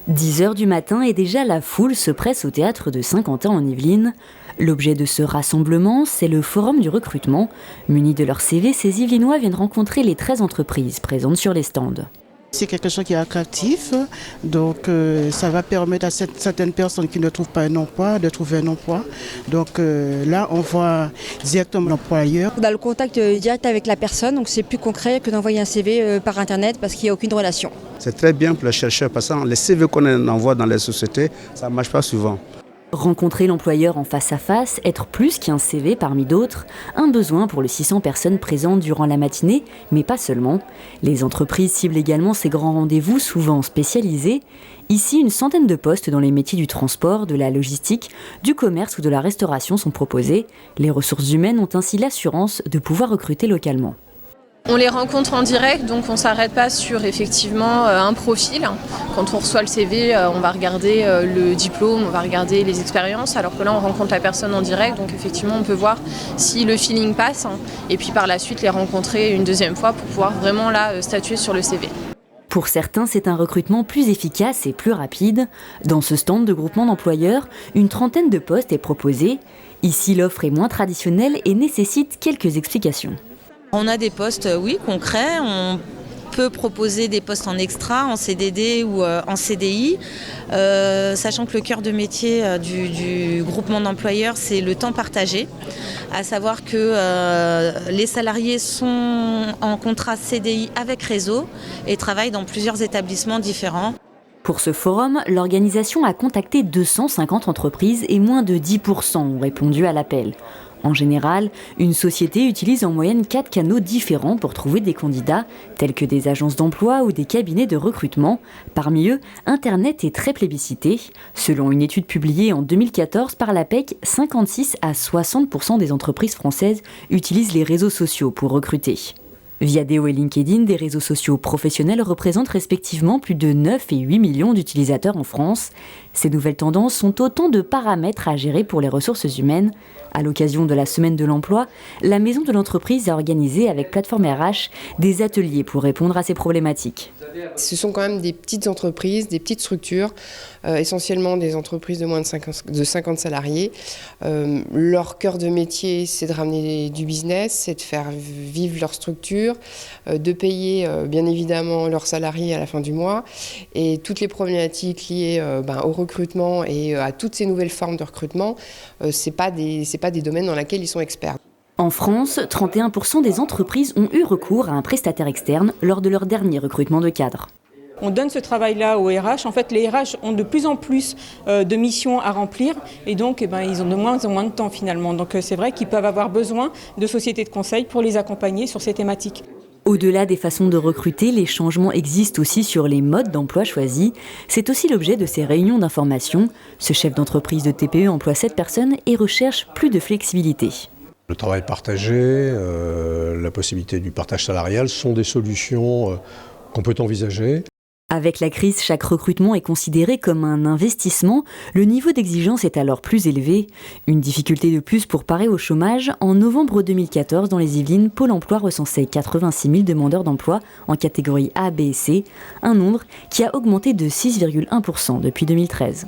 10 h du matin et déjà la foule se presse au théâtre de Saint-Quentin en Yvelines. L'objet de ce rassemblement, c'est le forum du recrutement. Munis de leur CV, ces Yvelinois viennent rencontrer les 13 entreprises présentes sur les stands. C'est quelque chose qui est attractif, donc ça va permettre à certaines personnes qui ne trouvent pas un emploi de trouver un emploi. Donc là, on voit directement l'employeur. On a le contact direct avec la personne, donc c'est plus concret que d'envoyer un CV par internet parce qu'il n'y a aucune relation. C'est très bien pour les chercheurs parce que les CV qu'on envoie dans les sociétés, ça ne marche pas souvent. Rencontrer l'employeur en face à face, être plus qu'un CV parmi d'autres, un besoin pour les 600 personnes présentes durant la matinée, mais pas seulement. Les entreprises ciblent également ces grands rendez-vous souvent spécialisés. Ici, une centaine de postes dans les métiers du transport, de la logistique, du commerce ou de la restauration sont proposés. Les ressources humaines ont ainsi l'assurance de pouvoir recruter localement. On les rencontre en direct, donc on ne s'arrête pas sur effectivement un profil. Quand on reçoit le CV, on va regarder le diplôme, on va regarder les expériences, alors que là on rencontre la personne en direct, donc effectivement on peut voir si le feeling passe, et puis par la suite les rencontrer une deuxième fois pour pouvoir vraiment là statuer sur le CV. Pour certains, c'est un recrutement plus efficace et plus rapide. Dans ce stand de groupement d'employeurs, une trentaine de postes est proposée. Ici, l'offre est moins traditionnelle et nécessite quelques explications. On a des postes, oui, concrets. On peut proposer des postes en extra, en CDD ou en CDI, sachant que le cœur de métier du groupement d'employeurs, c'est le temps partagé. À savoir que les salariés sont en contrat CDI avec réseau et travaillent dans plusieurs établissements différents. Pour ce forum, l'organisation a contacté 250 entreprises et moins de 10% ont répondu à l'appel. En général, une société utilise en moyenne 4 canaux différents pour trouver des candidats, tels que des agences d'emploi ou des cabinets de recrutement. Parmi eux, Internet est très plébiscité. Selon une étude publiée en 2014 par l'APEC, 56 à 60% des entreprises françaises utilisent les réseaux sociaux pour recruter. Viadeo et LinkedIn, des réseaux sociaux professionnels, représentent respectivement plus de 9 et 8 millions d'utilisateurs en France. Ces nouvelles tendances sont autant de paramètres à gérer pour les ressources humaines. À l'occasion de la Semaine de l'Emploi, la Maison de l'Entreprise a organisé avec Plateforme RH des ateliers pour répondre à ces problématiques. Ce sont quand même des petites entreprises, des petites structures, essentiellement des entreprises de moins de 50 salariés. Leur cœur de métier, c'est de ramener du business, c'est de faire vivre leur structure, de payer bien évidemment leurs salariés à la fin du mois. Et toutes les problématiques liées au recrutement et à toutes ces nouvelles formes de recrutement, c'est pas des domaines dans lesquels ils sont experts. En France, 31% des entreprises ont eu recours à un prestataire externe lors de leur dernier recrutement de cadre. On donne ce travail-là aux RH. En fait, les RH ont de plus en plus de missions à remplir et donc ils ont de moins en moins de temps finalement. Donc c'est vrai qu'ils peuvent avoir besoin de sociétés de conseil pour les accompagner sur ces thématiques. Au-delà des façons de recruter, les changements existent aussi sur les modes d'emploi choisis. C'est aussi l'objet de ces réunions d'information. Ce chef d'entreprise de TPE emploie 7 personnes et recherche plus de flexibilité. Le travail partagé, la possibilité du partage salarial sont des solutions qu'on peut envisager. Avec la crise, chaque recrutement est considéré comme un investissement. Le niveau d'exigence est alors plus élevé. Une difficulté de plus pour parer au chômage. En novembre 2014, dans les Yvelines, Pôle emploi recensait 86 000 demandeurs d'emploi en catégorie A, B et C, un nombre qui a augmenté de 6,1% depuis 2013.